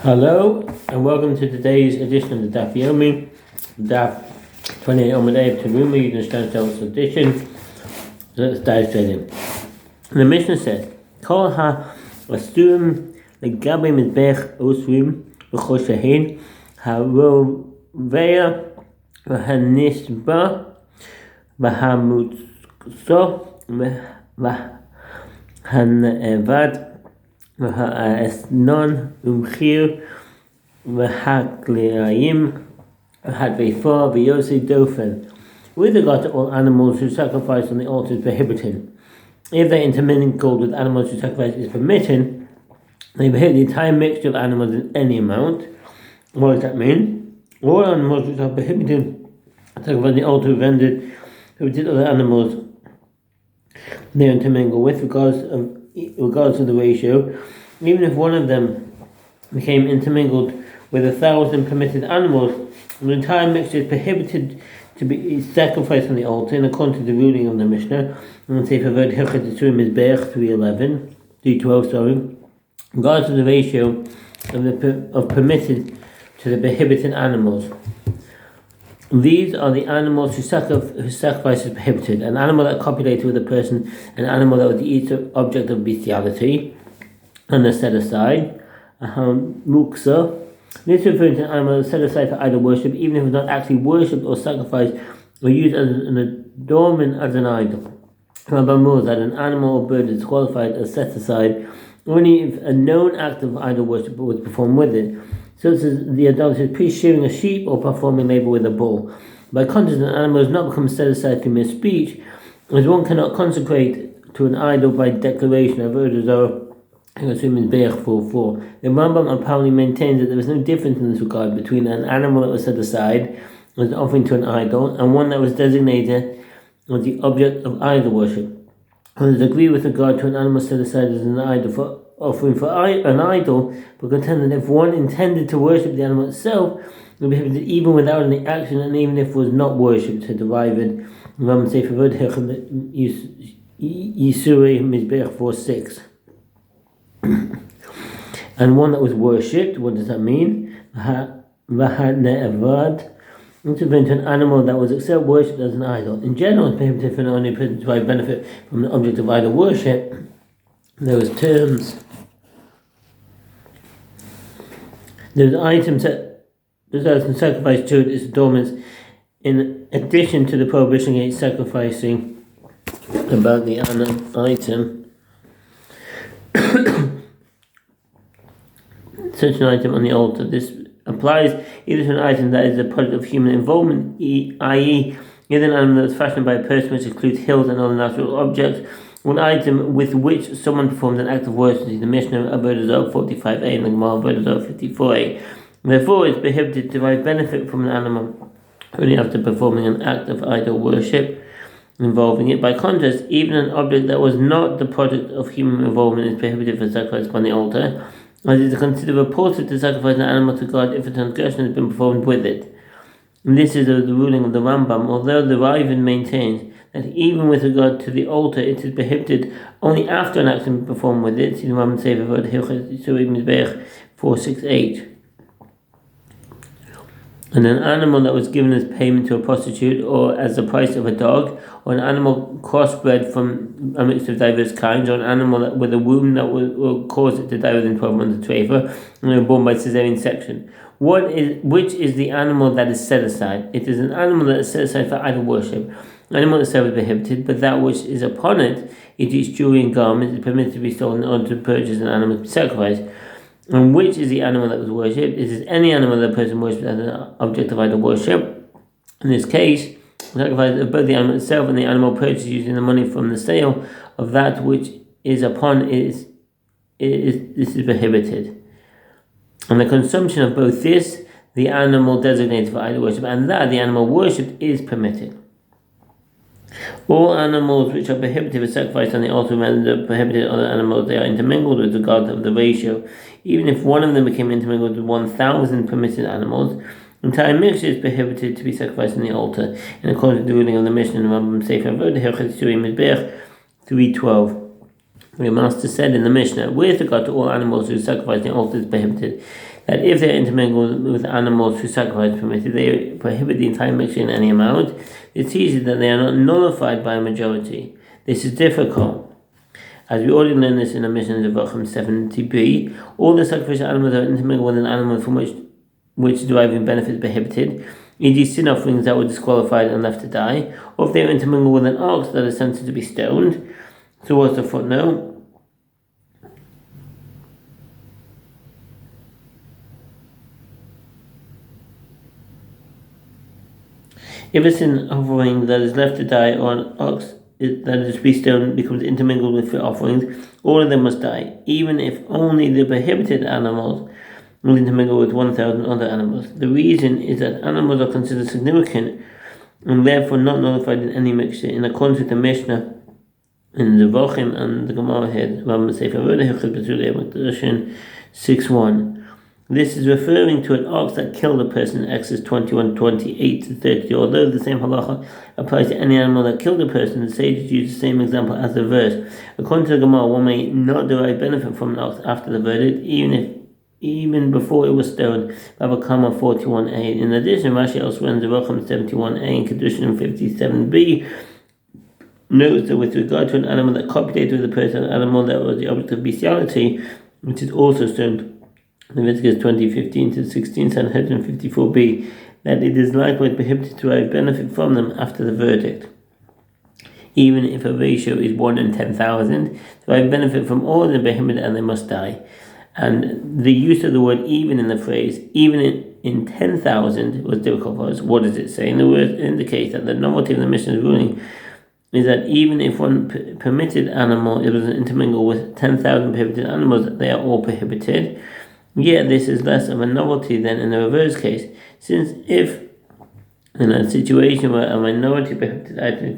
Hello and welcome to today's edition of the Daf Yomi, Daf 28 Omadei of Teruma, using the Steinsaltz edition. So let's dive straight in. The Mishnah says, Kol ha-asturim legabe mizbech osrim v'choshahin ha-roveya v'hanishba v'hamutso v'hanevad v'ha'esnon umchir v'hakleayim v'hadveifor v'yosei dofen. With regard to all animals who sacrifice on the altar is prohibited, if they intermingled with animals who sacrifice is permitted, they prohibit the entire mixture of animals in any amount. What does that mean? All animals which are prohibited sacrifice on the altar are rendered prohibited other animals they intermingle with regards to the ratio. Even if one of them became intermingled with 1,000 permitted animals, the entire mixture is prohibited to be sacrificed on the altar in according to the ruling of the Mishnah. And say for word Hilchot Teruma Daf 312, regards to the ratio of permitted to the prohibited animals. These are the animals whose sacrifice is prohibited: an animal that copulated with a person, an animal that was the object of bestiality, and is set aside. Muksa. This refers to an animal that is set aside for idol worship, even if it is not actually worshipped or sacrificed or used as an adornment as an idol. That an animal or bird is qualified as set aside only if a known act of idol worship was performed with it, such as the idolatrous priest shearing a sheep or performing labor with a bull. By contrast, an animal does not become set aside through mere speech, as one cannot consecrate to an idol by declaration. I've heard as though the Rambam apparently maintains that there is no difference in this regard between an animal that was set aside as an offering to an idol and one that was designated as the object of idol worship. Others agree with regard to an animal set aside as an idol for offering for an idol, but contend that if one intended to worship the animal itself, it would be prohibited even without any action, and even if it was not worshipped, to derive it. Rambam say for word Yisuri Mizbech 4:6. And one that was worshipped, what does that mean? Vahanevad. It's referring to an animal that was itself worshipped as an idol. In general, it's prohibited for an only person to derive benefit from the object of idol worship. Those terms. There's items that can sacrifice to its adornments, in addition to the prohibition against sacrificing about the item. Such an item on the altar. This applies either to an item that is a product of human involvement, i.e., either an animal that is fashioned by a person, which includes hills and other natural objects, or an item with which someone performs an act of worship. The Mishnah Avodah 45a and the Gemara Avodah 54a. Therefore, it is prohibited to derive benefit from an animal only after performing an act of idol worship involving it. By contrast, even an object that was not the product of human involvement is prohibited for sacrifice upon the altar, as it is considered repulsive to sacrifice an animal to God if a transgression has been performed with it. And this is the ruling of the Rambam, although the Ravid maintains that even with regard to the altar, it is prohibited only after an action is performed with it. See the Rambam say about Hilchot 468. And an animal that was given as payment to a prostitute or as the price of a dog, or an animal crossbred from a mix of diverse kinds, or an animal that with a womb that will cause it to die within 12 months of treifa, and they were born by caesarean section. Which is the animal that is set aside? It is an animal that is set aside for idol worship. An animal itself is prohibited, but that which is upon it, e.g. jewelry and garments, is permitted to be stolen in order to purchase an animal to be sacrificed. And which is the animal that was worshipped? It is any animal that a person worships as an object of idol worship. In this case, sacrifice of both the animal itself and the animal purchased using the money from the sale of that which is upon this is prohibited. And the consumption of both this, the animal designated for idol worship, and that the animal worshipped is permitted. All animals which are prohibited for sacrifice on the altar render prohibited other animals they are intermingled with regard of the ratio. Even if one of them became intermingled with 1,000 permitted animals, the entire mixture is prohibited to be sacrificed on the altar, in accordance with the ruling of the Mishnah in Rambam Sefer Avodah Hilchot Teruma Daf 312. The master said in the Mishnah, with regard to all animals who sacrifice the altar is prohibited, that if they are intermingled with animals who sacrifice permitted, they prohibit the entire mixture in any amount. It teaches that they are not nullified by a majority. This is difficult, as we already learned this in the Mishnah of Vachim 70b. All the sacrificial animals are intermingled with an animal from which deriving benefit is prohibited, e.g. sin offerings that were disqualified and left to die, or if they are intermingled with an ox that is sentenced to be stoned. So what's the footnote? If a sin offering that is left to die or an ox that is to be stoned becomes intermingled with fit offerings, all of them must die, even if only the prohibited animals will intermingle with 1,000 other animals. The reason is that animals are considered significant and therefore not nullified in any mixture, in accordance with the Mishnah in the Vachim and the Gemara head, 6:1. This is referring to an ox that killed a person in Exodus 21:28-30. Although the same halacha applies to any animal that killed a person, the sages use the same example as the verse. According to the Gemara, one may not derive benefit from an ox after the verdict, even before it was stoned. Baba Kama 41a. In addition, Rashi elsewhere in Zevachim 71a and Kedushin 57b notes that with regard to an animal that copulated with a person, an animal that was the object of bestiality, which is also stoned, Leviticus 20:15-16, Sanhedrin 54b, that it is likewise prohibited to derive benefit from them after the verdict, even if a ratio is 1 in 10,000. To derive benefit from all the behemoth, and they must die. And the use of the word even in the phrase even in 10,000 was difficult for us. What does it say? In the word indicates that the novelty of the Mishnah's ruling is that even if one permitted animal it was intermingled with 10,000 prohibited animals, they are all prohibited. Yet this is less of a novelty than in the reverse case, since if in a situation where a minority prohibited item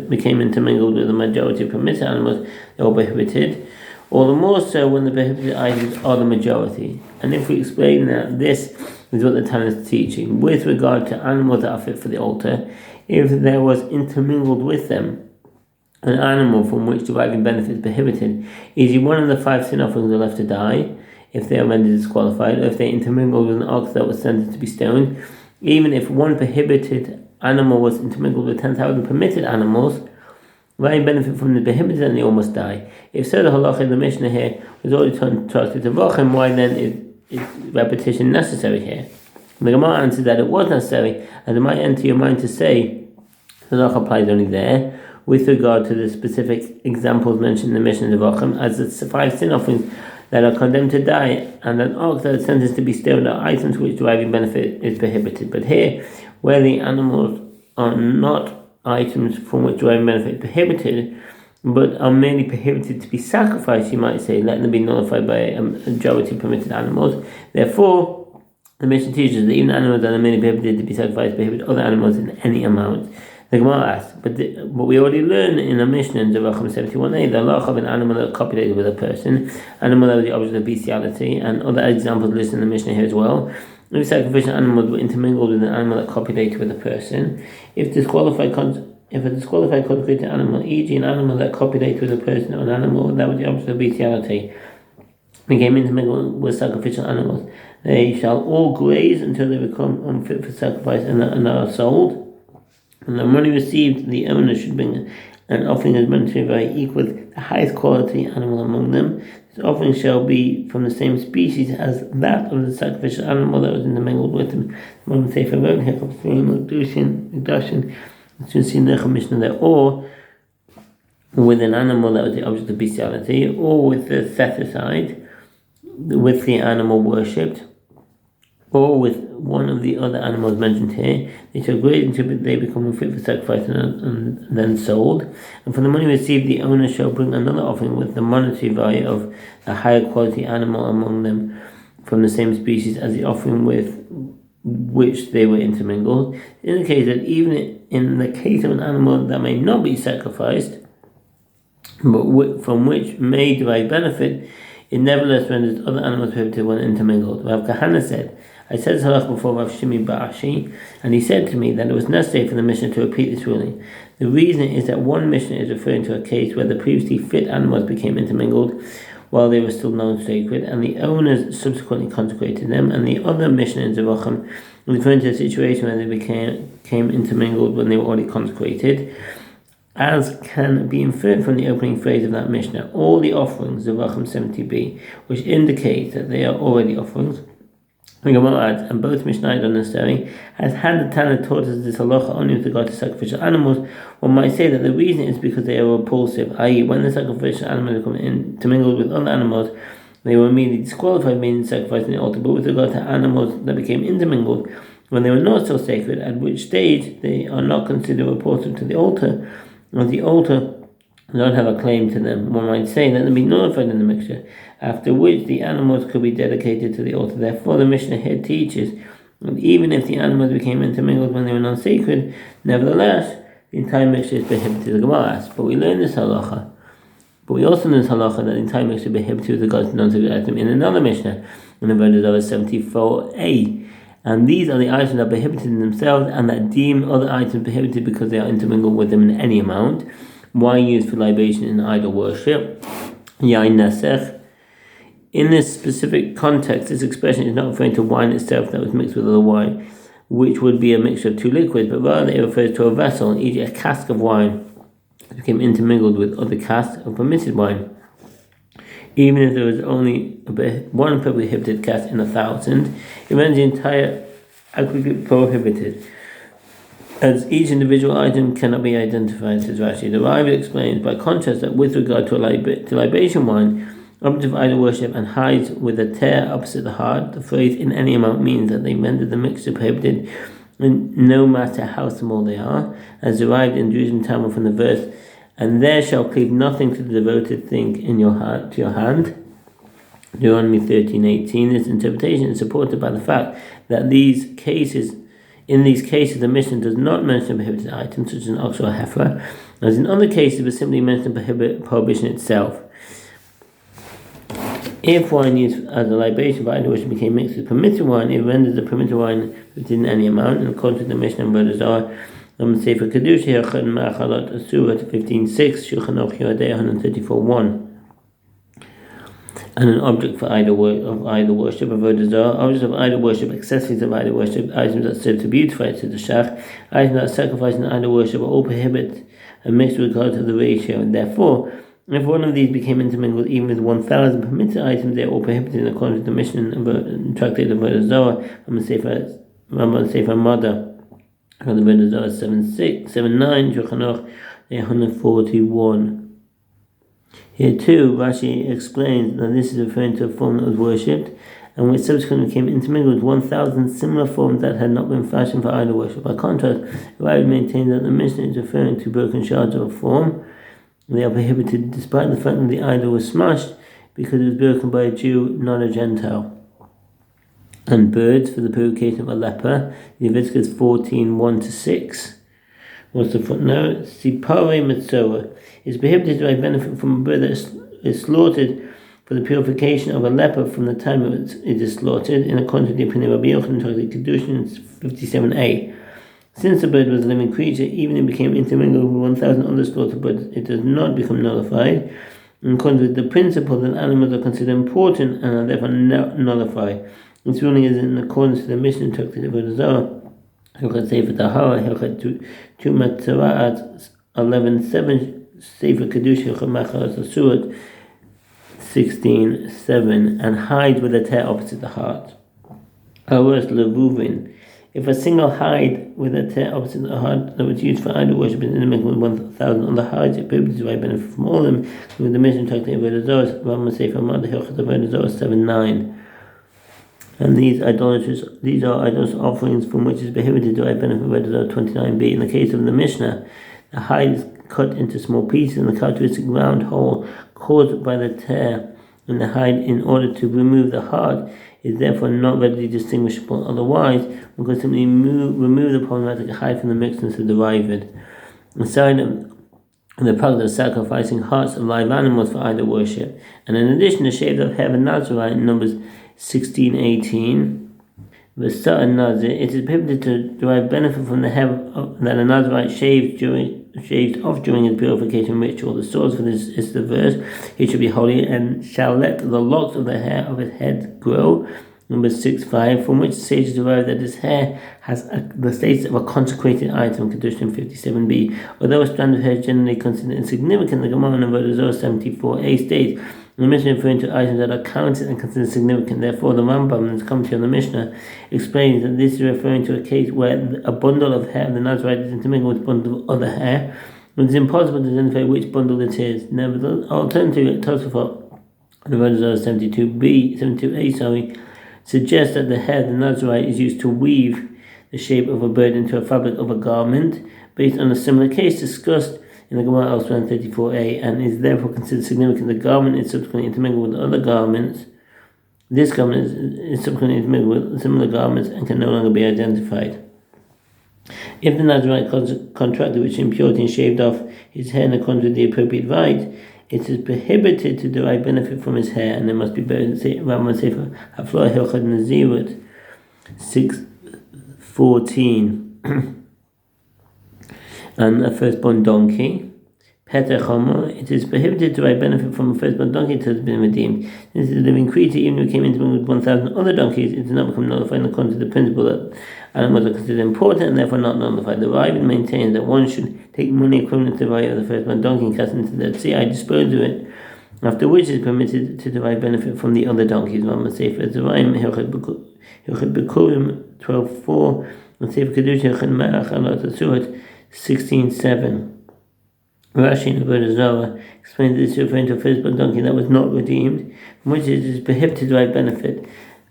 became intermingled with a majority of permitted animals, they are all prohibited. All the more so when the prohibited items are the majority. And if we explain that this is what the Tanna is teaching, with regard to animals that are fit for the altar, if there was intermingled with them an animal from which deriving benefit is prohibited, e.g. one of the 5 sin offerings are left to die, if they are rendered disqualified, or if they intermingled with an ox that was sentenced to be stoned, even if one prohibited animal was intermingled with 10,000 permitted animals, why benefit from the prohibited and they all must die? If so, the halacha in the Mishnah here was already transferred to Vachim, why then is repetition necessary here? The Gemara answered that it was necessary, and it might enter your mind to say the halacha applies only there, with regard to the specific examples mentioned in the Mishnah of Vachim, as the 5 sin offerings that are condemned to die and an ox that is sentenced to be stoned are items which deriving benefit is prohibited. But here, where the animals are not items from which deriving benefit is prohibited, but are merely prohibited to be sacrificed, you might say, let them be nullified by a majority of permitted animals. Therefore, the Mishnah teaches that even animals that are merely prohibited to be sacrificed prohibit other animals in any amount. The Gemara asks, but we already learned in the Mishnah in Zevachim 71a, the law of an animal that copulated with a person, animal that was the object of bestiality, and other examples listed in the Mishnah here as well. If sacrificial animals were intermingled with an animal that copulated with a person, if a disqualified consecrated animal, e.g. an animal that copulated with a person, or an animal that was the object of bestiality, became intermingled with sacrificial animals, they shall all graze until they become unfit for sacrifice and are sold. And the money received, the owner should bring an offering as monetary value equal with the highest quality animal among them. This offering shall be from the same species as that of the sacrificial animal that was intermingled with him. One Sefer wrote here, or with an animal that was the object of bestiality, or with the set-aside, with the animal worshipped, or with one of the other animals mentioned here. They shall graze until they become fit for sacrifice and then sold. And for the money received, the owner shall bring another offering with the monetary value of a higher quality animal among them from the same species as the offering with which they were intermingled. It indicates that even in the case of an animal that may not be sacrificed, but from which may derive benefit, it nevertheless renders other animals prohibited when intermingled. Rav Kahana said, I said this halach before Rav Shimi Ba'ashi, and he said to me that it was necessary for the Mishnah to repeat this ruling. The reason is that one Mishnah is referring to a case where the previously fit animals became intermingled while they were still known sacred, and the owners subsequently consecrated them, and the other Mishnah in Zevachim referring to a situation where they became intermingled when they were already consecrated, as can be inferred from the opening phrase of that Mishnah. All the offerings, Zevachim 70b, which indicates that they are already offerings, and both Mishnayos are necessary, as had the Tana taught us this halacha only with regard to sacrificial animals, one might say that the reason is because they are repulsive, i.e. when the sacrificial animals become intermingled with other animals, they were immediately disqualified, meaning sacrificing the altar. But with regard to animals that became intermingled when they were not so sacred, at which stage they are not considered repulsive to the altar, as the altar does not have a claim to them, one might say that they be nullified in the mixture, after which the animals could be dedicated to the altar. Therefore, the Mishnah here teaches that even if the animals became intermingled when they were non-sacred, nevertheless, the entire mixture is prohibited. The Gemara asks, but we also learn this halacha that the entire mixture is prohibited with regards to non-sacred items in another Mishnah, in the verses of 74a. And these are the items that are prohibited in themselves, and that deem other items prohibited because they are intermingled with them in any amount. Wine used for libation in idol worship. Yain nasech. In this specific context, this expression is not referring to wine itself that was mixed with other wine, which would be a mixture of two liquids, but rather it refers to a vessel, e.g. a cask of wine, that became intermingled with other casks of permitted wine. Even if there was only one prohibited cask in 1,000, it renders the entire aggregate prohibited, as each individual item cannot be identified, says Rashi. The Rav explains, by contrast, that with regard to libation wine, object of idol worship, and hides with a tear opposite the heart, the phrase in any amount means that they render the mixture prohibited, no matter how small they are, as derived in Jerusalem Talmud from the verse, and there shall cleave nothing to the devoted thing in your heart to your hand. Deuteronomy 13:18. This interpretation is supported by the fact that in these cases, the Mishnah does not mention prohibited items such as an ox or a heifer, as in other cases, it simply mentions prohibition itself. If wine used as a libation by idol worship became mixed with permitted wine, it renders the permitted wine within any amount, and according to the Mishnah and Avodah Zarah, Sefer Kedusha, Herchad Ma'achalot Asura 15:6, Shulchan Aruch Yodei 134:1. And an object for idol worship, Avodah Zarah, objects of idol worship, accessories of idol worship, items that serve to beautify, says the Shach, items that sacrifice in idol worship are all prohibited and mixed with regard to the ratio, and therefore, if one of these became intermingled even with 1,000 permitted items, they are all prohibited in accordance with the Mishnah and Tractate of Avodah Zarah, Rambam Sefer Mada, the Avodah Zarah 7:9, Shulchan Aruch 141. Here too, Rashi explains that this is referring to a form that was worshipped, and which subsequently became intermingled with 1,000 similar forms that had not been fashioned for idol worship. By contrast, Rashi maintains that the Mishnah is referring to broken shards of a form. They are prohibited despite the fact that the idol was smashed because it was broken by a Jew, not a Gentile. And birds for the purification of a leper, Leviticus 14:1-6. What's the footnote? Sipare Metzora is prohibited to benefit from a bird that is slaughtered for the purification of a leper from the time it is slaughtered, in accordance with the opinion of Rabbi Yochanan, Kedushin 57a. Since the bird was a living creature, even if it became intermingled with 1,000 other slaughtered birds, it does not become nullified, in accordance with the principle that animals are considered important and are therefore nullified. This ruling is in accordance with the Mishnah Tractate of Avodah Zarah, Hilchot Sefer Tahara, Hilchot Teruma Daf 11:7, Sefer Kedusha, Hilchot Ma'achalot Asura 16:7, and hide with a tear opposite the heart. Aros Levuvin. If a single hide with a tear opposite the heart that was used for idol worship is intermingled with 1,000 other hides, it prohibits the right benefit from all of them, with the Mishnah Tractate of Avodah Zarah, Rambam Sefer Mada, Hilchot Avodah Zarah 7:9. And these are idolatrous offerings from which is prohibited to right benefit, Avodah Zarah 29b. In the case of the Mishnah, the hide is cut into small pieces, and the characteristic round hole caused by the tear in the hide in order to remove the heart is therefore not readily distinguishable. Otherwise, one could simply remove the problematic hide from the mix and to derive it. A sign the practice of sacrificing hearts of live animals for idol worship. And in addition, the shave of hair of a Nazarite in Numbers 16:18. It is prohibited to derive benefit from the hair that a Nazarite shaved off during his purification ritual. The source for this is the verse, "He shall be holy and shall let the locks of the hair of his head grow." Number 6:5, from which the sages derive that his hair has the status of a consecrated item, Kedushin 57b. Although a strand of hair is generally considered insignificant, the Gemara in Avodah 74a states, the Mishnah referring to items that are counted and considered significant. Therefore, the Rambam, in his commentary on the Mishnah, explains that this is referring to a case where a bundle of hair of the Nazarite is intermingled with a bundle of other hair. It is impossible to identify which bundle it is. Nevertheless, alternatively, Tosafot, in Avodah 72a, suggests that the hair of the Nazarite is used to weave the shape of a bird into a fabric of a garment, based on a similar case discussed in the Gemara elsewhere in 34a, and is therefore considered significant. The garment is subsequently intermingled with other garments. This garment is subsequently intermingled with similar garments and can no longer be identified. If the Nazarite contracted with impurity and shaved off his hair in accordance with the appropriate rite, it is prohibited to derive benefit from his hair, and there must be buried. Rambam Sefer Haflor Hilchot Nazirut 6:14. And a firstborn donkey. Peter Chomer, it is prohibited to derive benefit from a firstborn donkey until it has been redeemed. Since the living creature, even if it came into with 1,000 other donkeys, it does not become nullified according to the principle that animals are considered important and therefore not nullified. The Rav maintains that one should take money equivalent to the value of the firstborn donkey and cast it into the sea, dispose of it, after which it is permitted to derive benefit from the other donkeys. Rambam Sefer Zerayim Hilchot Bikurim 12:4 and Sefer Kedusha Hilchot Melach Alot Asurat 16:7. Rashi in Avodah Zarah explains this referring to a firstborn donkey that was not redeemed, from which it is prohibited to derive benefit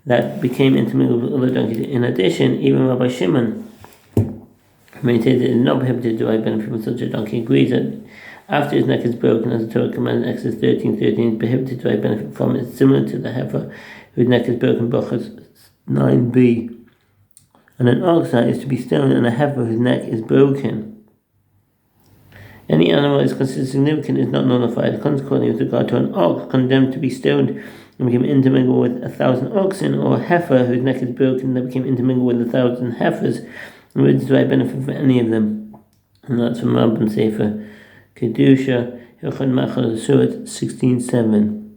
that became intermingled with other donkeys. In addition, even Rabbi Shimon maintains that it is not prohibited to derive benefit from such a donkey. He agrees that after his neck is broken, as the Torah commands in Exodus 13:13, it is prohibited to derive benefit from it, similar to the heifer whose neck is broken, Brachos 9b. And an ox that is to be stoned, and a heifer whose neck is broken. Any animal that is considered significant is not nullified. Consequently, with regard to an ox condemned to be stoned and became intermingled with 1,000 oxen, or a heifer whose neck is broken that became intermingled with 1,000 heifers, and would derive benefit from any of them. And that's from Rambam Sefer Kedusha Hilchot Machal Surat 16:7.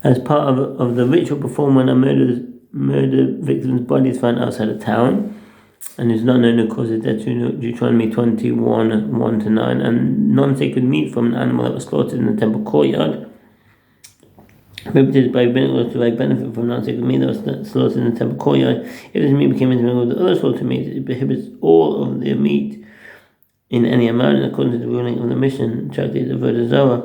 As part of the ritual performed when a murder victim's body is found outside a town, and is not known to cause of death, Deuteronomy 21:1-9, and non-sacred meat from an animal that was slaughtered in the temple courtyard. Prohibited by rabbinic to benefit from non-sacred meat that was slaughtered in the temple courtyard. If this meat became intermingled with other slaughtered meat, it prohibits all of the meat in any amount, in accordance to the ruling of the mission tractate of Avodah Zarah.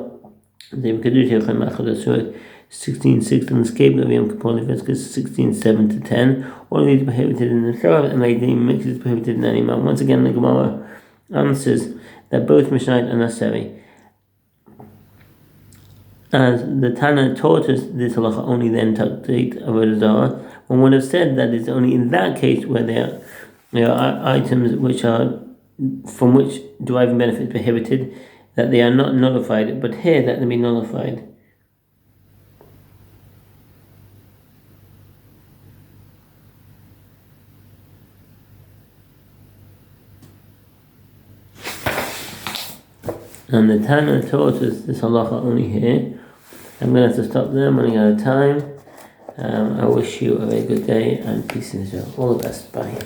The Kedusha Hilchot Machal Surat 16:6 on the scapegoat of Yom Kippur, Leviticus 16:7-10. All of these are prohibited in themselves, and like the mix is prohibited in any amount. Once again, the Gemara answers that both Mishnayot are necessary. As the Tana taught us this halacha only then tractate of Avodah Zarah, one would have said that it's only in that case where there are items which are from which deriving benefit is prohibited, that they are not nullified, but here that they be nullified. And the Tana taught us this halacha only here. I'm going to have to stop there. I'm running out of time. I wish you a very good day and peace in Israel. All the best. Bye.